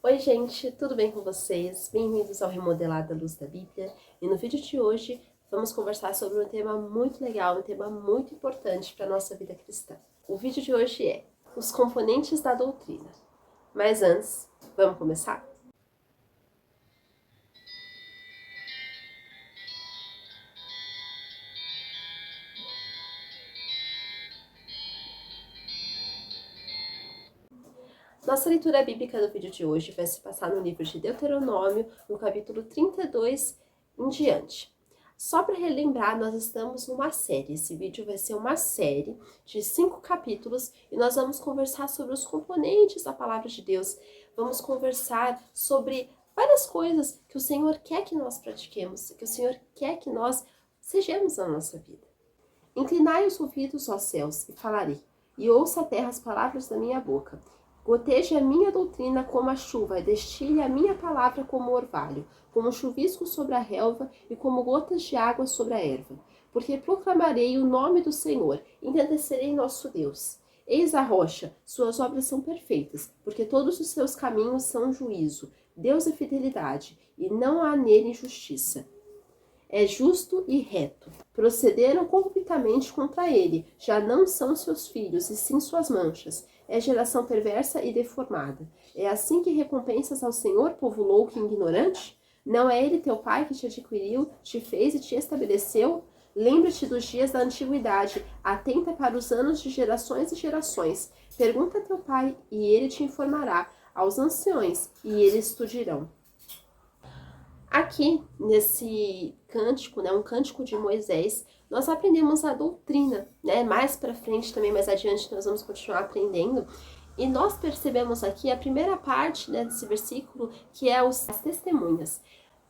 Oi gente, tudo bem com vocês? Bem-vindos ao Remodelado à Luz da Bíblia. E no vídeo de hoje vamos conversar sobre um tema muito legal, um tema muito importante para a nossa vida cristã. O vídeo de hoje é os componentes da doutrina. Mas antes, vamos começar? Nossa leitura bíblica do vídeo de hoje vai se passar no livro de Deuteronômio, no capítulo 32 em diante. Só para relembrar, nós estamos numa série. Esse vídeo vai ser uma série de 5 capítulos e nós vamos conversar sobre os componentes da palavra de Deus. Vamos conversar sobre várias coisas que o Senhor quer que nós pratiquemos, que o Senhor quer que nós sejamos na nossa vida. Inclinai os ouvidos, ó céus, e falarei, e ouça a terra as palavras da minha boca. Goteje a minha doutrina como a chuva, e destile a minha palavra como o orvalho, como chuvisco sobre a relva e como gotas de água sobre a erva. Porque proclamarei o nome do Senhor, engrandecerei nosso Deus. Eis a rocha, suas obras são perfeitas, porque todos os seus caminhos são juízo. Deus é fidelidade, e não há nele injustiça. É justo e reto. Procederam corruptamente contra ele, já não são seus filhos, e sim suas manchas. É geração perversa e deformada. É assim que recompensas ao Senhor, povo louco e ignorante? Não é ele teu pai que te adquiriu, te fez e te estabeleceu? Lembra-te dos dias da antiguidade, atenta para os anos de gerações e gerações. Pergunta a teu pai, e ele te informará, aos anciões, e eles te dirão. Aqui, nesse cântico, um cântico de Moisés, nós aprendemos a doutrina, Mais para frente também, mais adiante, nós vamos continuar aprendendo. E nós percebemos aqui a primeira parte, desse versículo, que é as testemunhas.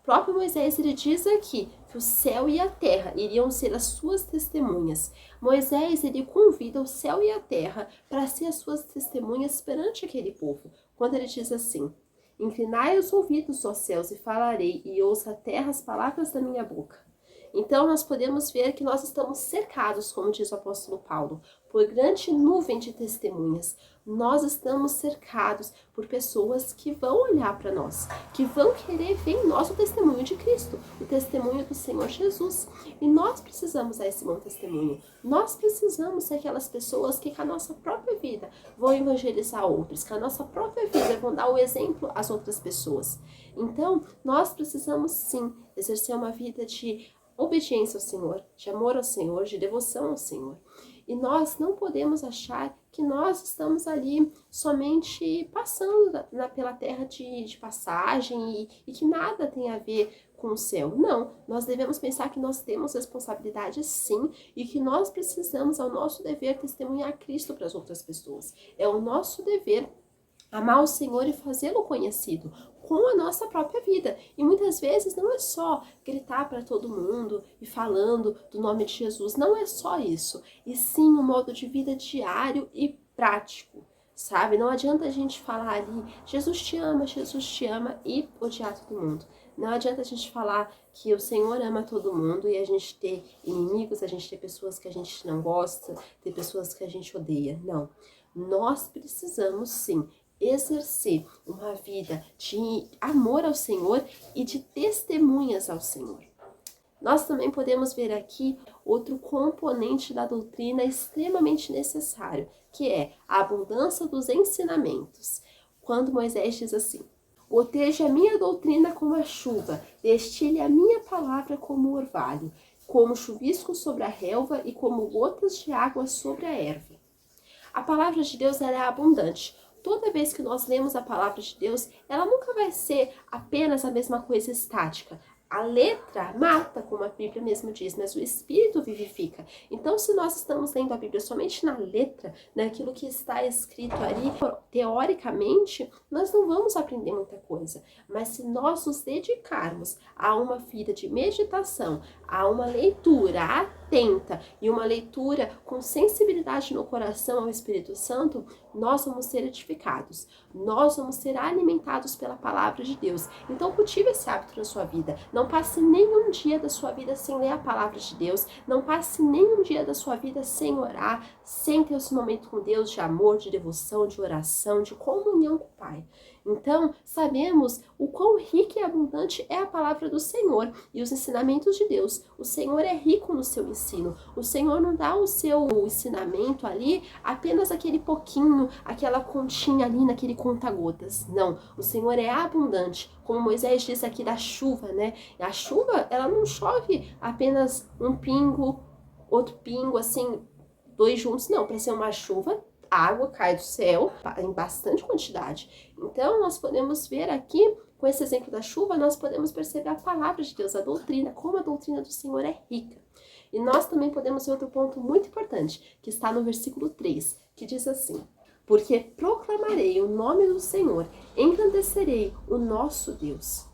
O próprio Moisés, ele diz aqui que o céu e a terra iriam ser as suas testemunhas. Moisés, ele convida o céu e a terra para ser as suas testemunhas perante aquele povo. Quando ele diz assim: inclinai os ouvidos, ó céus, e falarei, e ouça a terra as palavras da minha boca. Então, nós podemos ver que nós estamos cercados, como diz o apóstolo Paulo, por grande nuvem de testemunhas. Nós estamos cercados por pessoas que vão olhar para nós, que vão querer ver em nós o testemunho de Cristo, o testemunho do Senhor Jesus. E nós precisamos dar esse bom testemunho. Nós precisamos ser aquelas pessoas que com a nossa própria vida vão evangelizar outros, que a nossa própria vida vão dar o exemplo às outras pessoas. Então, nós precisamos sim exercer uma vida de obediência ao Senhor, de amor ao Senhor, de devoção ao Senhor. E nós não podemos achar que nós estamos ali somente passando pela terra de passagem e que nada tem a ver com o céu. Não, nós devemos pensar que nós temos responsabilidade sim e que nós precisamos, é o nosso dever, testemunhar Cristo para as outras pessoas. É o nosso dever amar o Senhor e fazê-lo conhecido com a nossa própria vida. E muitas vezes não é só gritar para todo mundo e falando do nome de Jesus, não é só isso, e sim um modo de vida diário e prático, sabe? Não adianta a gente falar ali, Jesus te ama e odiar todo mundo. Não adianta a gente falar que o Senhor ama todo mundo e a gente ter inimigos, a gente ter pessoas que a gente não gosta, ter pessoas que a gente odeia. Não. Nós precisamos sim exercer uma vida de amor ao Senhor e de testemunhas ao Senhor. Nós também podemos ver aqui outro componente da doutrina extremamente necessário, que é a abundância dos ensinamentos. Quando Moisés diz assim: goteje a minha doutrina como a chuva, destile a minha palavra como o orvalho, como chuvisco sobre a relva e como gotas de água sobre a erva. A palavra de Deus ela é abundante. Toda vez que nós lemos a palavra de Deus, ela nunca vai ser apenas a mesma coisa estática. A letra mata, como a Bíblia mesmo diz, mas o Espírito vivifica. Então, se nós estamos lendo a Bíblia somente na letra, naquilo que está escrito ali, teoricamente, nós não vamos aprender muita coisa. Mas se nós nos dedicarmos a uma vida de meditação, a uma leitura atenta e uma leitura com sensibilidade no coração ao Espírito Santo, nós vamos ser edificados, nós vamos ser alimentados pela palavra de Deus. Então cultive esse hábito na sua vida. Não passe nenhum dia da sua vida sem ler a palavra de Deus, não passe nenhum dia da sua vida sem orar, sem ter esse momento com Deus de amor, de devoção, de oração, de comunhão com o Pai. Então, sabemos o quão rica e abundante é a palavra do Senhor e os ensinamentos de Deus. O Senhor é rico no seu ensino. O Senhor não dá o seu ensinamento ali apenas aquele pouquinho, aquela continha ali naquele conta-gotas. Não, o Senhor é abundante. Como Moisés disse aqui da chuva, né? A chuva, ela não chove apenas um pingo, outro pingo, assim, dois juntos. Não, para ser uma chuva, a água cai do céu em bastante quantidade. Então, nós podemos ver aqui, com esse exemplo da chuva, nós podemos perceber a palavra de Deus, a doutrina, como a doutrina do Senhor é rica. E nós também podemos ver outro ponto muito importante, que está no versículo 3, que diz assim: porque proclamarei o nome do Senhor, engrandecerei o nosso Deus.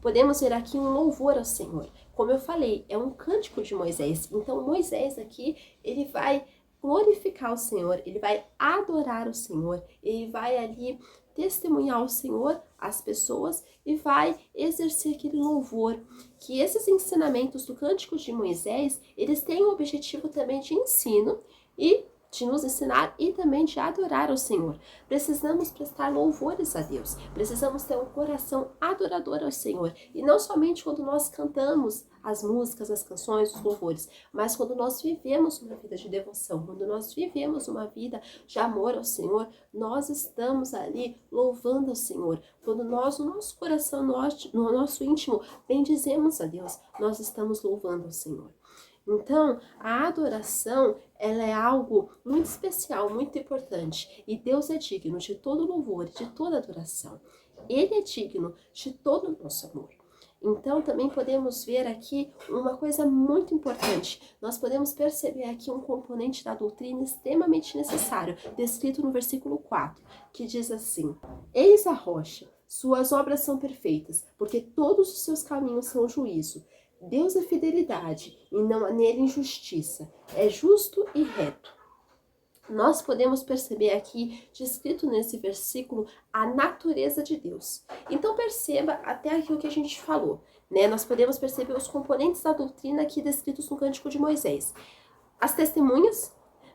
Podemos ver aqui um louvor ao Senhor. Como eu falei, é um cântico de Moisés. Então, Moisés aqui, ele vai glorificar o Senhor, ele vai adorar o Senhor, ele vai ali testemunhar o Senhor às pessoas e vai exercer aquele louvor. Que esses ensinamentos do cântico de Moisés, eles têm o objetivo também de ensino e de nos ensinar e também de adorar ao Senhor. Precisamos prestar louvores a Deus, precisamos ter um coração adorador ao Senhor, e não somente quando nós cantamos as músicas, as canções, os louvores, mas quando nós vivemos uma vida de devoção, quando nós vivemos uma vida de amor ao Senhor, nós estamos ali louvando ao Senhor. Quando nós, no nosso coração, no nosso íntimo, bendizemos a Deus, nós estamos louvando ao Senhor. Então, a adoração, ela é algo muito especial, muito importante. E Deus é digno de todo louvor, de toda adoração. Ele é digno de todo o nosso amor. Então, também podemos ver aqui uma coisa muito importante. Nós podemos perceber aqui um componente da doutrina extremamente necessário, descrito no versículo 4, que diz assim: eis a rocha, suas obras são perfeitas, porque todos os seus caminhos são juízo. Deus é fidelidade e não há nele injustiça, é justo e reto. Nós podemos perceber aqui, descrito nesse versículo, a natureza de Deus. Então perceba até aquilo que a gente falou, né? Nós podemos perceber os componentes da doutrina aqui descritos no Cântico de Moisés. As testemunhas,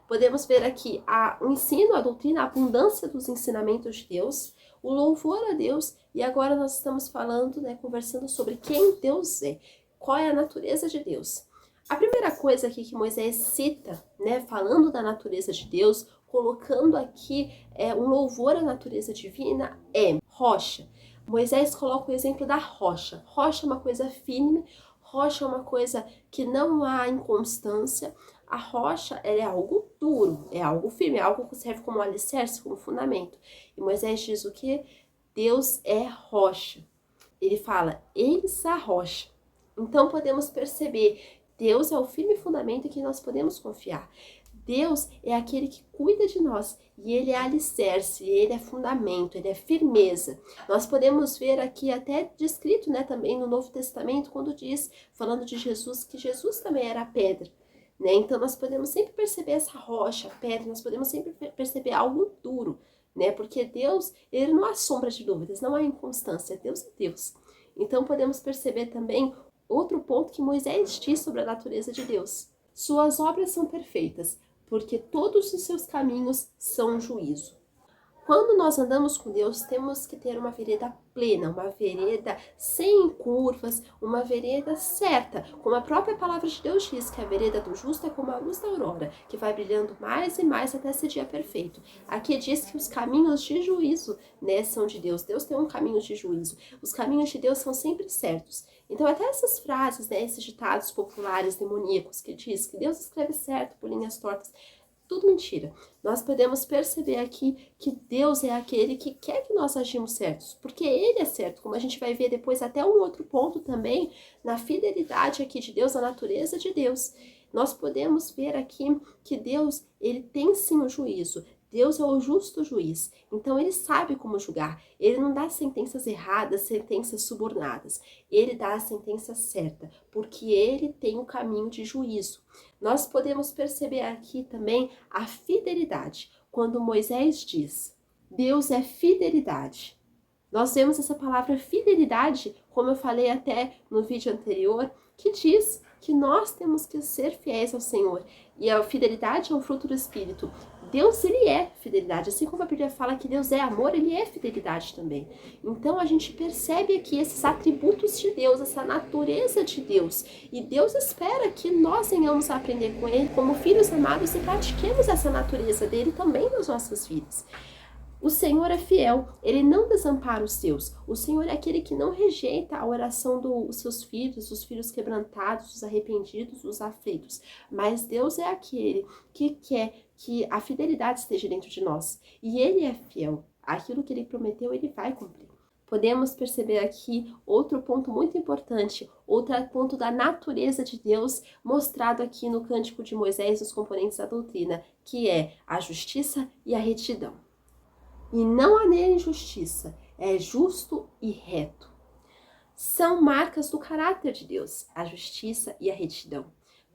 podemos ver aqui o ensino, a doutrina, a abundância dos ensinamentos de Deus, o louvor a Deus, e agora nós estamos falando, né, conversando sobre quem Deus é. Qual é a natureza de Deus? A primeira coisa aqui que Moisés cita, né, falando da natureza de Deus, colocando aqui um louvor à natureza divina, é rocha. Moisés coloca o exemplo da rocha. Rocha é uma coisa firme, rocha é uma coisa que não há inconstância. A rocha é algo duro, é algo firme, é algo que serve como alicerce, como fundamento. E Moisés diz o que? Deus é rocha. Ele fala, eis a rocha. Então podemos perceber, Deus é o firme fundamento em que nós podemos confiar. Deus é aquele que cuida de nós e ele é alicerce, ele é fundamento, ele é firmeza. Nós podemos ver aqui até descrito, né, também no Novo Testamento, quando diz, falando de Jesus, que Jesus também era a pedra. Né? Então nós podemos sempre perceber essa rocha, a pedra, nós podemos sempre perceber algo duro, né? Porque Deus, ele não há sombra de dúvidas, não há inconstância, Deus é Deus. Então podemos perceber também outro ponto que Moisés diz sobre a natureza de Deus. Suas obras são perfeitas, porque todos os seus caminhos são juízo. Quando nós andamos com Deus, temos que ter uma vereda plena, uma vereda sem curvas, uma vereda certa. Como a própria palavra de Deus diz, que a vereda do justo é como a luz da aurora, que vai brilhando mais e mais até esse dia perfeito. Aqui diz que os caminhos de juízo, né, são de Deus. Deus tem um caminho de juízo. Os caminhos de Deus são sempre certos. Então até essas frases, né, esses ditados populares, demoníacos, que diz que Deus escreve certo por linhas tortas, tudo mentira. Nós podemos perceber aqui que Deus é aquele que quer que nós agimos certos, porque Ele é certo, como a gente vai ver depois até um outro ponto também, na fidelidade aqui de Deus, a natureza de Deus. Nós podemos ver aqui que Deus, Ele tem sim o juízo. Deus é o justo juiz, então ele sabe como julgar. Ele não dá sentenças erradas, sentenças subornadas. Ele dá a sentença certa, porque ele tem o caminho de juízo. Nós podemos perceber aqui também a fidelidade. Quando Moisés diz, Deus é fidelidade. Nós vemos essa palavra fidelidade, como eu falei até no vídeo anterior, que diz que nós temos que ser fiéis ao Senhor. E a fidelidade é um fruto do Espírito. Deus, ele é fidelidade. Assim como a Bíblia fala que Deus é amor, ele é fidelidade também. Então a gente percebe aqui esses atributos de Deus, essa natureza de Deus. E Deus espera que nós venhamos a aprender com ele como filhos amados e pratiquemos essa natureza dele também nas nossas vidas. O Senhor é fiel, ele não desampara os seus. O Senhor é aquele que não rejeita a oração dos seus filhos, os filhos quebrantados, os arrependidos, os aflitos. Mas Deus é aquele que quer que a fidelidade esteja dentro de nós. E ele é fiel. Aquilo que ele prometeu, ele vai cumprir. Podemos perceber aqui outro ponto muito importante, outro ponto da natureza de Deus mostrado aqui no Cântico de Moisés, os componentes da doutrina, que é a justiça e a retidão. E não há nele injustiça, é justo e reto. São marcas do caráter de Deus, a justiça e a retidão.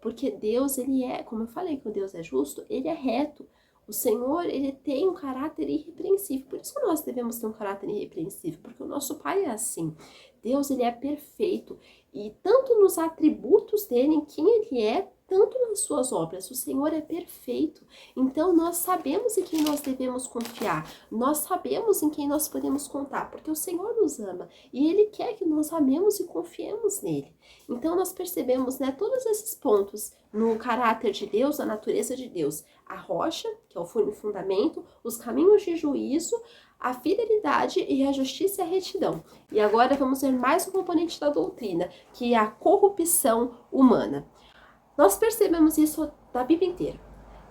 Porque Deus, ele é, como eu falei que o Deus é justo, ele é reto. O Senhor, ele tem um caráter irrepreensível. Por isso nós devemos ter um caráter irrepreensível, porque o nosso Pai é assim. Deus, ele é perfeito. E tanto nos atributos dele, em quem ele é, tanto nas suas obras. O Senhor é perfeito. Então nós sabemos em quem nós devemos confiar. Nós sabemos em quem nós podemos contar, porque o Senhor nos ama e ele quer que nós amemos e confiemos nele. Então nós percebemos, né, todos esses pontos no caráter de Deus, na natureza de Deus. A rocha, que é o fundamento, os caminhos de juízo, a fidelidade e a justiça e a retidão. E agora vamos ver mais um componente da doutrina, que é a corrupção humana. Nós percebemos isso na Bíblia inteira.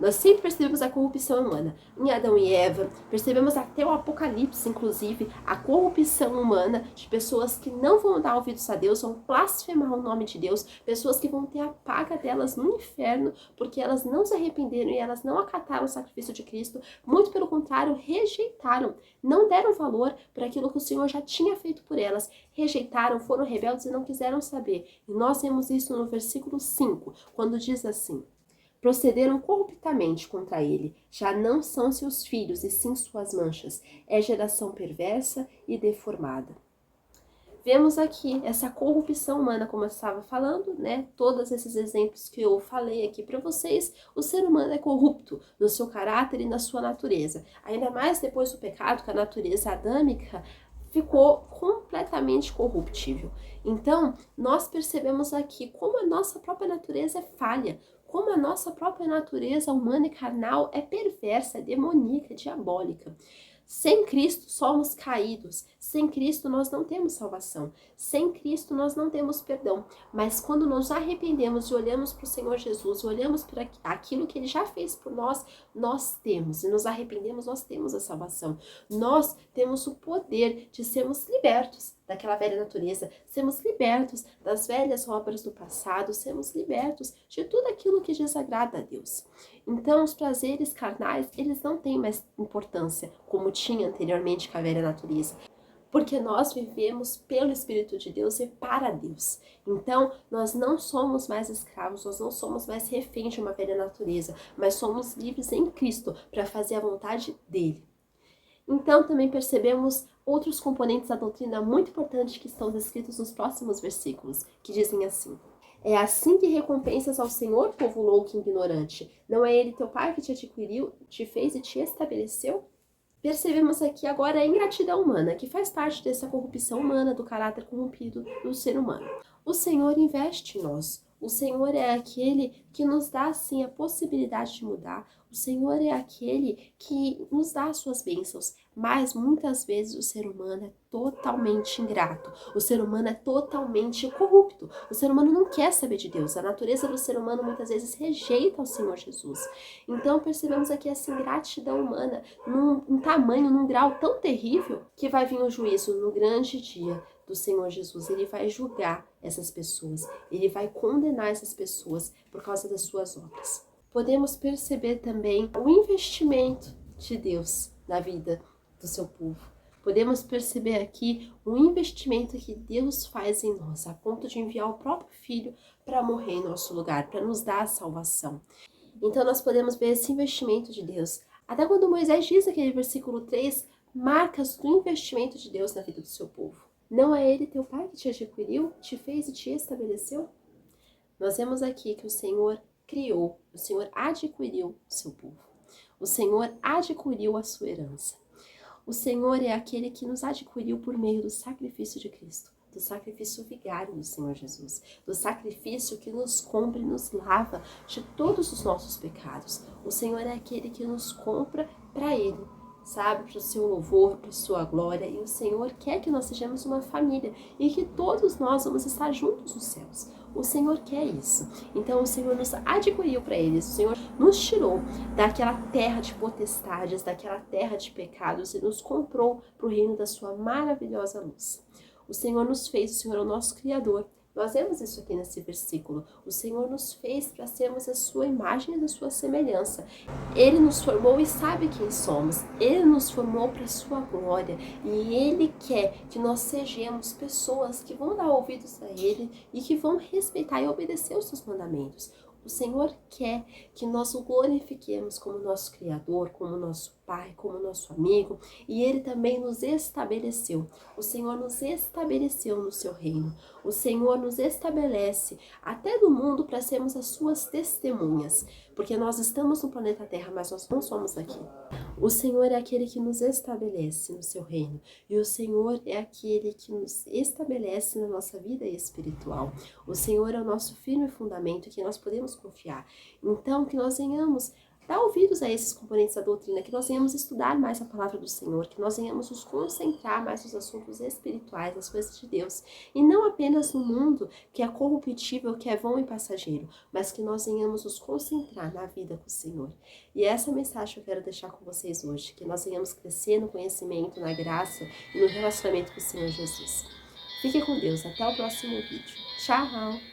Nós sempre percebemos a corrupção humana. Em Adão e Eva, percebemos até o Apocalipse, inclusive, a corrupção humana de pessoas que não vão dar ouvidos a Deus, vão blasfemar o nome de Deus, pessoas que vão ter a paga delas no inferno, porque elas não se arrependeram e elas não acataram o sacrifício de Cristo, muito pelo contrário, rejeitaram, não deram valor para aquilo que o Senhor já tinha feito por elas, rejeitaram, foram rebeldes e não quiseram saber. E nós vemos isso no versículo 5, quando diz assim: procederam corruptamente contra ele, já não são seus filhos e sim suas manchas, é geração perversa e deformada. Vemos aqui essa corrupção humana, como eu estava falando, né? Todos esses exemplos que eu falei aqui para vocês, o ser humano é corrupto no seu caráter e na sua natureza. Ainda mais depois do pecado, que a natureza adâmica ficou completamente corruptível. Então, nós percebemos aqui como a nossa própria natureza é falha, como a nossa própria natureza humana e carnal é perversa, é demoníaca, é diabólica. Sem Cristo somos caídos, sem Cristo nós não temos salvação, sem Cristo nós não temos perdão, mas quando nos arrependemos e olhamos para o Senhor Jesus, olhamos para aquilo que Ele já fez por nós, nós temos, e nos arrependemos, nós temos a salvação, nós temos o poder de sermos libertos daquela velha natureza, sermos libertos das velhas obras do passado, sermos libertos de tudo aquilo que desagrada a Deus. Então, os prazeres carnais, eles não têm mais importância, como tinha anteriormente com a velha natureza, porque nós vivemos pelo Espírito de Deus e para Deus. Então, nós não somos mais escravos, nós não somos mais reféns de uma velha natureza, mas somos livres em Cristo para fazer a vontade dele. Então, também percebemos outros componentes da doutrina muito importantes que estão descritos nos próximos versículos, que dizem assim: é assim que recompensas ao Senhor, povo louco e ignorante. Não é Ele teu Pai que te adquiriu, te fez e te estabeleceu? Percebemos aqui agora a ingratidão humana, que faz parte dessa corrupção humana, do caráter corrompido do ser humano. O Senhor investe em nós. O Senhor é aquele que nos dá, sim, a possibilidade de mudar. O Senhor é aquele que nos dá as suas bênçãos. Mas, muitas vezes, o ser humano é totalmente ingrato. O ser humano é totalmente corrupto. O ser humano não quer saber de Deus. A natureza do ser humano, muitas vezes, rejeita o Senhor Jesus. Então, percebemos aqui essa ingratidão humana num tamanho, num grau tão terrível, que vai vir o juízo no grande dia do Senhor Jesus. Ele vai julgar essas pessoas, ele vai condenar essas pessoas por causa das suas obras. Podemos perceber também o investimento de Deus na vida do seu povo. Podemos perceber aqui o investimento que Deus faz em nós, a ponto de enviar o próprio Filho para morrer em nosso lugar, para nos dar a salvação. Então nós podemos ver esse investimento de Deus. Até quando Moisés diz naquele versículo 3, marcas do investimento de Deus na vida do seu povo. Não é Ele teu Pai que te adquiriu, te fez e te estabeleceu? Nós vemos aqui que o Senhor criou, o Senhor adquiriu o seu povo. O Senhor adquiriu a sua herança. O Senhor é aquele que nos adquiriu por meio do sacrifício de Cristo, do sacrifício vigário do Senhor Jesus, do sacrifício que nos compra e nos lava de todos os nossos pecados. O Senhor é aquele que nos compra para Ele, sabe, para o seu louvor, para a sua glória, e o Senhor quer que nós sejamos uma família e que todos nós vamos estar juntos nos céus. O Senhor quer isso. Então o Senhor nos adquiriu para Ele, o Senhor nos tirou daquela terra de potestades, daquela terra de pecados e nos comprou para o reino da sua maravilhosa luz. O Senhor nos fez, o Senhor é o nosso Criador. Nós vemos isso aqui nesse versículo. O Senhor nos fez para sermos a sua imagem e a sua semelhança. Ele nos formou e sabe quem somos. Ele nos formou para a sua glória. E Ele quer que nós sejamos pessoas que vão dar ouvidos a Ele e que vão respeitar e obedecer os seus mandamentos. O Senhor quer que nós o glorifiquemos como nosso Criador, como nosso Pai, como nosso amigo, e Ele também nos estabeleceu. O Senhor nos estabeleceu no seu reino. O Senhor nos estabelece até do mundo para sermos as suas testemunhas, porque nós estamos no planeta Terra, mas nós não somos aqui. O Senhor é aquele que nos estabelece no seu reino, e o Senhor é aquele que nos estabelece na nossa vida espiritual. O Senhor é o nosso firme fundamento que nós podemos confiar. Então, que nós venhamos dar ouvidos a esses componentes da doutrina, que nós venhamos estudar mais a palavra do Senhor, que nós venhamos nos concentrar mais nos assuntos espirituais, nas coisas de Deus, e não apenas no mundo que é corruptível, que é vão e passageiro, mas que nós venhamos nos concentrar na vida com o Senhor. E essa mensagem eu quero deixar com vocês hoje, que nós venhamos crescer no conhecimento, na graça e no relacionamento com o Senhor Jesus. Fique com Deus, até o próximo vídeo. Tchau!